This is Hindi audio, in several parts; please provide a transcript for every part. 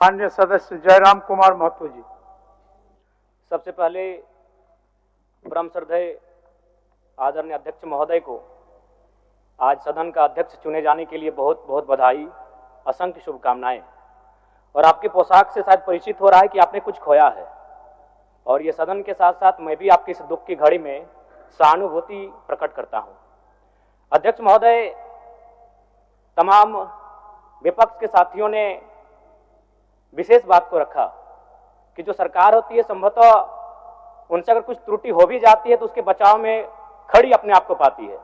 माननीय सदस्य जयराम कुमार महतो जी। सबसे पहले परम श्रद्धेय आदरणीय अध्यक्ष महोदय को आज सदन का अध्यक्ष चुने जाने के लिए बहुत बहुत बधाई, असंख्य शुभकामनाएं। और आपके पोशाक से शायद परिचित हो रहा है कि आपने कुछ खोया है, और ये सदन के साथ साथ मैं भी आपकी इस दुख की घड़ी में सहानुभूति प्रकट करता हूं। अध्यक्ष महोदय, तमाम विपक्ष के साथियों ने विशेष बात को रखा कि जो सरकार होती है संभवतः उनसे अगर कुछ त्रुटि हो भी जाती है तो उसके बचाव में खड़ी अपने आप को पाती है।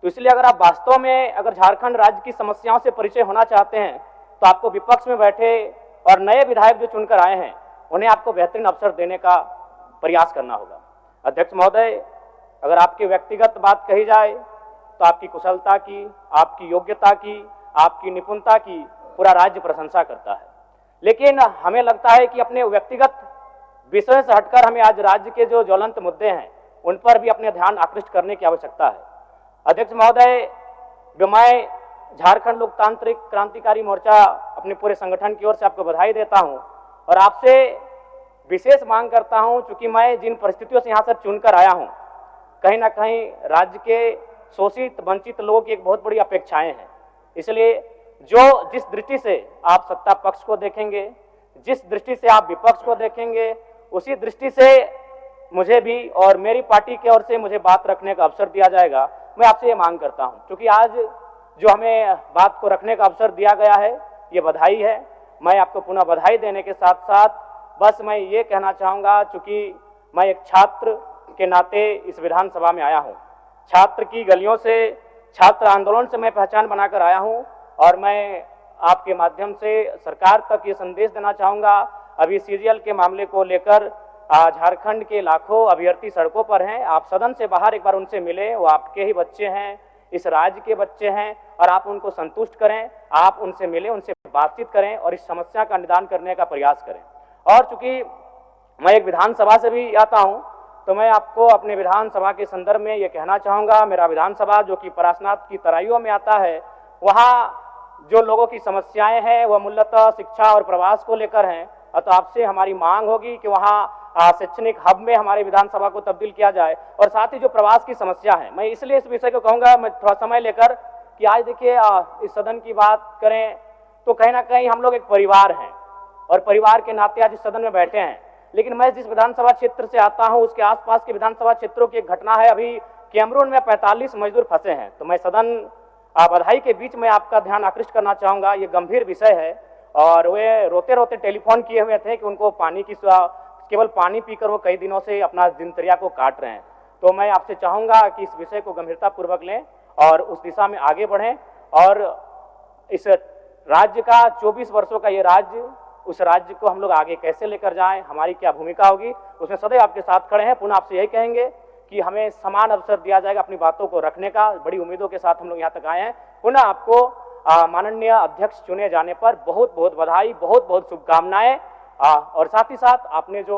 तो इसलिए अगर आप वास्तव में अगर झारखंड राज्य की समस्याओं से परिचय होना चाहते हैं तो आपको विपक्ष में बैठे और नए विधायक जो चुनकर आए हैं उन्हें आपको बेहतरीन अवसर देने का प्रयास करना होगा। अध्यक्ष महोदय, अगर आपकी व्यक्तिगत बात कही जाए तो आपकी कुशलता की, आपकी योग्यता की, आपकी निपुणता की पूरा राज्य प्रशंसा करता है, लेकिन हमें लगता है कि अपने व्यक्तिगत विषय से हटकर हमें आज राज्य के जो ज्वलंत मुद्दे हैं उन पर भी अपने ध्यान आकृष्ट करने की आवश्यकता है। अध्यक्ष महोदय, मैं झारखंड लोकतांत्रिक क्रांतिकारी मोर्चा अपने पूरे संगठन की ओर से आपको बधाई देता हूं और आपसे विशेष मांग करता हूं, चूंकि मैं जिन परिस्थितियों से यहाँ से चुनकर आया हूं, कहीं ना कहीं राज्य के शोषित वंचित लोगों की एक बहुत बड़ी अपेक्षाएं हैं। इसलिए जिस दृष्टि से आप सत्ता पक्ष को देखेंगे, जिस दृष्टि से आप विपक्ष को देखेंगे, उसी दृष्टि से मुझे भी और मेरी पार्टी की ओर से मुझे बात रखने का अवसर दिया जाएगा। मैं आपसे ये मांग करता हूं, क्योंकि आज जो हमें बात को रखने का अवसर दिया गया है ये बधाई है। मैं आपको पुनः बधाई देने के साथ साथ बस मैं ये कहना चाहूँगा, चूँकि मैं एक छात्र के नाते इस विधानसभा में आया हूँ, छात्र की गलियों से, छात्र आंदोलन से मैं पहचान बनाकर आया हूँ, और मैं आपके माध्यम से सरकार तक ये संदेश देना चाहूँगा। अभी सीरियल के मामले को लेकर झारखंड के लाखों अभ्यर्थी सड़कों पर हैं। आप सदन से बाहर एक बार उनसे मिले, वो आपके ही बच्चे हैं, इस राज्य के बच्चे हैं, और आप उनको संतुष्ट करें, आप उनसे मिलें, उनसे बातचीत करें और इस समस्या का निदान करने का प्रयास करें। और चूंकि मैं एक विधानसभा से भी आता हूँ तो मैं आपको अपने विधानसभा के संदर्भ में ये कहना चाहूँगा, मेरा विधानसभा जो कि परासनाथ की तराइयों में आता है, वहाँ जो लोगों की समस्याएं हैं वह मूलतः शिक्षा और प्रवास को लेकर हैं। तो आपसे हमारी मांग होगी कि वहाँ शैक्षणिक हब में हमारे विधानसभा को तब्दील किया जाए, और साथ ही जो प्रवास की समस्या है, मैं इसलिए इस विषय को कहूँगा, मैं थोड़ा समय लेकर कि आज देखिए इस सदन की बात करें तो कहीं ना कहीं हम लोग एक परिवार हैं और परिवार के नाते आज इस सदन में बैठे हैं। लेकिन मैं जिस विधानसभा क्षेत्र से आता हूँ उसके आसपास के विधानसभा क्षेत्रों की एक घटना है, अभी कैमरून में 45 मजदूर फंसे हैं। तो मैं सदन बधाई के बीच में आपका ध्यान आकृष्ट करना चाहूँगा, ये गंभीर विषय है, और वे रोते रोते टेलीफोन किए हुए थे कि उनको पानी की केवल पानी पीकर वो कई दिनों से अपना दिनचर्या को काट रहे हैं। तो मैं आपसे चाहूँगा कि इस विषय को गंभीरता पूर्वक लें और उस दिशा में आगे बढ़ें, और इस राज्य का 24 वर्षों का ये राज्य, उस राज्य को हम लोग आगे कैसे लेकर जाएं, हमारी क्या भूमिका होगी, उसमें सदैव आपके साथ खड़े हैं। पुनः आपसे यही कहेंगे कि हमें समान अवसर दिया जाएगा अपनी बातों को रखने का। बड़ी उम्मीदों के साथ हम लोग यहाँ तक आए हैं। पुनः आपको माननीय अध्यक्ष चुने जाने पर बहुत बहुत बधाई, बहुत बहुत शुभकामनाएं, और साथ ही साथ आपने जो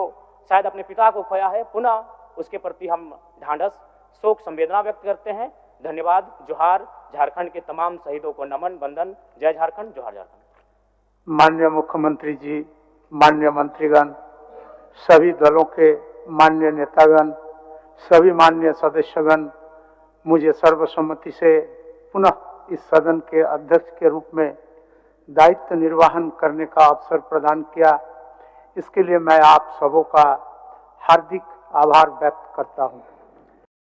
शायद अपने पिता को खोया है, पुनः उसके प्रति हम ढांढस, शोक, संवेदना व्यक्त करते हैं। धन्यवाद। जोहार। झारखंड के तमाम शहीदों को नमन, वंदन। जय झारखंड, जोहार झारखंड। माननीय मुख्यमंत्री जी, माननीय मंत्रीगण, सभी दलों के माननीय नेतागण, सभी माननीय सदस्यगण, मुझे सर्वसम्मति से पुनः इस सदन के अध्यक्ष के रूप में दायित्व निर्वहन करने का अवसर प्रदान किया, इसके लिए मैं आप सबों का हार्दिक आभार व्यक्त करता हूं।